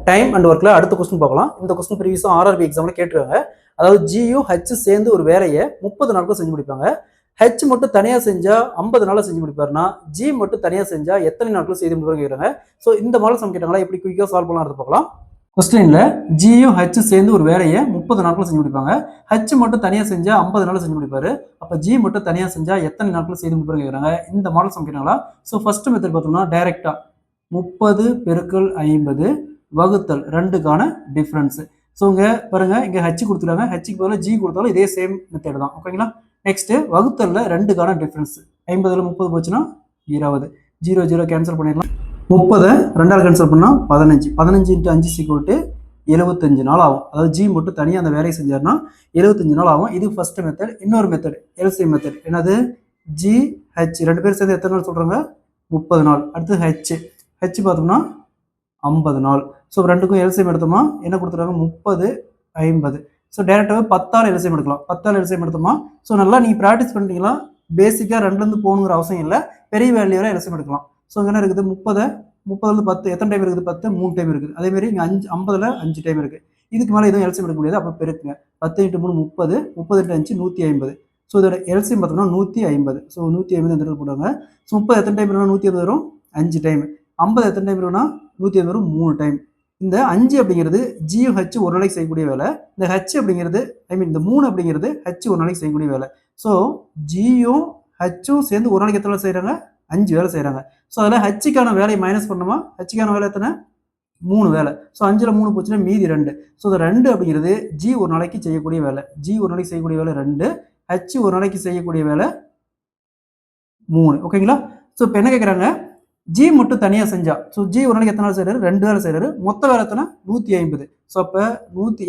Time and ஒர்க்ல அடுத்த question பார்க்கலாம். இந்த கொஸ்டின் ப்ரீவியஸா ஆர்ஆர்பி எக்ஸாம்ல கேட்டிருக்காங்க. அதாவது ஜியும் ஹச் சேர்ந்து ஒரு வேலையை 30 நாட்கள் செஞ்சு முடிப்பாங்க. ஹெச் மட்டும் தனியா செஞ்சா 50 நாள்ல செஞ்சு முடிப்பாருன்னா ஜி மட்டும் தனியா செஞ்சா எத்தனை நாட்கள் செய்து முடிப்பாரு கேட்குறாங்க. ஸோ இந்த மாடல் சம் கேட்டாங்களா, எப்படி குயிக்காக சால்வ் பண்ணலாம் பார்க்கலாம். கொஸ்டின்ல ஜியும் ஹச் சேர்ந்து ஒரு வேலையை 30 நாட்கள் செஞ்சு முடிப்பாங்க. ஹச் மட்டும் தனியா செஞ்சா 50 நாள் செஞ்சு முடிப்பாரு. அப்ப ஜி மட்டும் தனியா செஞ்சா எத்தனை நாட்கள் செய்து முடிப்பாரு கேட்குறாங்க. இந்த மாடல் சம் கேட்டாங்களா. ஸோ ஃபர்ஸ்ட் மெத்தட் பார்த்தோம்னா டைரக்டா 30 பெருக்கல் 50 வகுத்தல் 2க்கான டிஃபரன்ஸ். ஸோ இங்கே பாருங்க, இங்கே ஹச் கொடுத்துருக்காங்க, ஹச்சுக்கு பதிலாக ஜி கொடுத்தாலும் இதே சேம் மெத்தட் தான். ஓகேங்களா. Next வகுத்தல்ல 2க்கான difference. 50ல் 30 போச்சுன்னா 20, 0 0 கேன்சல் பண்ணிடலாம். 30 2ஆல் கேன்சல் பண்ணால் 15, 15 × 5 = 75 நாள் ஆகும். அதாவது ஜி மட்டும் தனியாக அந்த வேலையை செஞ்சாருன்னா 75 நாள் ஆகும். இது ஃபர்ஸ்ட் மெத்தட். இன்னொரு மெத்தட் எல்சிஎம் மெத்தட். என்னது, ஜி ஹெச் 2 பேர் சேர்ந்து எத்தனை நாள் சொல்கிறாங்க, 30 நாள். அடுத்து ஹெச் பார்த்தோம்னா 50 நாள். ஸோ ரெண்டுக்கும் எல்சிஎம் எடுத்தோமா என்ன கொடுத்துருக்காங்க, 30 50. ஸோ டேரெக்டாகவே 10ஆல் எல்சிஎம் எடுக்கலாம். 10ஆல் எல்சிஎம் எடுத்தோமா ஸோ நல்லா நீங்கள் ப்ராக்டிஸ் பண்ணிட்டீங்களா. பேசிக்காக 2லேருந்து போகணுங்கிற அவசியம் இல்லை, பெரிய வேல்யூவில் எல்சிஎம் எடுக்கலாம். ஸோ என்ன இருக்குது, 30லேருந்து 10 எத்தனை டைம் இருக்குது, 10 3 டைம் இருக்குது. அதேமாதிரி இங்கே 50ல் 5 டைம் இருக்குது. இதுக்கு மேலே எதுவும் எல்சிஎம் எடுக்க முடியாது. அப்போ பெருக்குங்க, 10 × 3 30, 30 × 5 150. ஸோ இதோட எல்சிஎம் பார்த்தோம்னா 150. ஸோ 150 இந்த இடத்துல போடுவாங்க. ஸோ 30 எத்தனை டைம் இருக்குன்னா 150 வரும், 5 டைம். 50 எத்தனை டைம் இருக்குன்னா 150 வரும், 3 டைம். இந்த 5 அப்படிங்கிறது ஜியும் ஹெச் ஒரு நாளைக்கு செய்யக்கூடிய வேலை. இந்த ஹெச் அப்படிங்கிறது இந்த 3 அப்படிங்கிறது ஹெச் ஒரு நாளைக்கு செய்யக்கூடிய வேலை. ஸோ ஜியும் ஹெச்சும் சேர்ந்து ஒரு நாளைக்கு எத்தனை வேலை செய்கிறாங்க, 5 வேலை செய்கிறாங்க. ஸோ அதில் ஹெச்சுக்கான வேலையை மைனஸ் பண்ணோமா, ஹெச்சுக்கான வேலை எத்தனை, 3 வேலை. ஸோ 5ல் 3 போச்சுன்னா மீதி 2. ஸோ இந்த 2 அப்படிங்கிறது ஜி ஒரு நாளைக்கு செய்யக்கூடிய வேலை. ஜி ஒரு நாளைக்கு செய்யக்கூடிய வேலை 2, ஹெச் ஒரு நாளைக்கு செய்யக்கூடிய வேலை 3. ஓகேங்களா. ஸோ இப்போ என்ன கேட்குறாங்க, ஜி மட்டும் தனியாக செஞ்சா, ஸோ ஜி ஒரு நாளைக்கு எத்தனை வேலை செய்கிறாரு, 2 வேலை செய்கிறாரு. மொத்த வேலை எத்தனை, 150. ஸோ அப்போ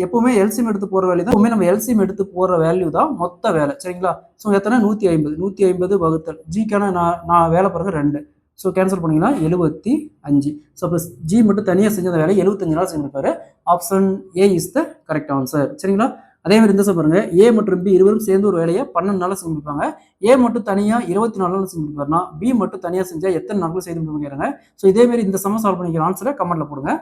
எப்பவுமே எல்சிஎம் எடுத்து போகிற வேல்யூ தான், எப்பவுமே நம்ம எல்சிஎம் எடுத்து போகிற வேல்யூ தான் மொத்த வேலை. சரிங்களா. ஸோ எத்தனை, 150 வகுத்தல் ஜிக்கான நான் வேலை பாருங்க 2. ஸோ கேன்சல் பண்ணிங்கன்னா 75. ஸோ அப்போ ஜி மட்டும் தனியாக செஞ்ச வேலை 75 நாள் செஞ்சிருப்பாரு. Option A is the correct answer. சரிங்களா. அதே மாதிரி இந்த சம் பாருங்க, ஏ மற்றும் பி இருவரும் சேர்ந்து ஒரு வேலையை 12 நாள் செஞ்சு முடிப்பாங்க. ஏ மட்டும் தனியாக 24 நாள் செஞ்சு முடிப்பாருன்னா பி மட்டும் தனியாக செஞ்சால் எத்தனை நாட்கள் செய்து முடிப்பாங்க. ஸோ இதே மாதிரி இந்த சம சால்வ் பண்ணிக்கிற ஆன்சரை கமெண்ட்ல போடுங்க.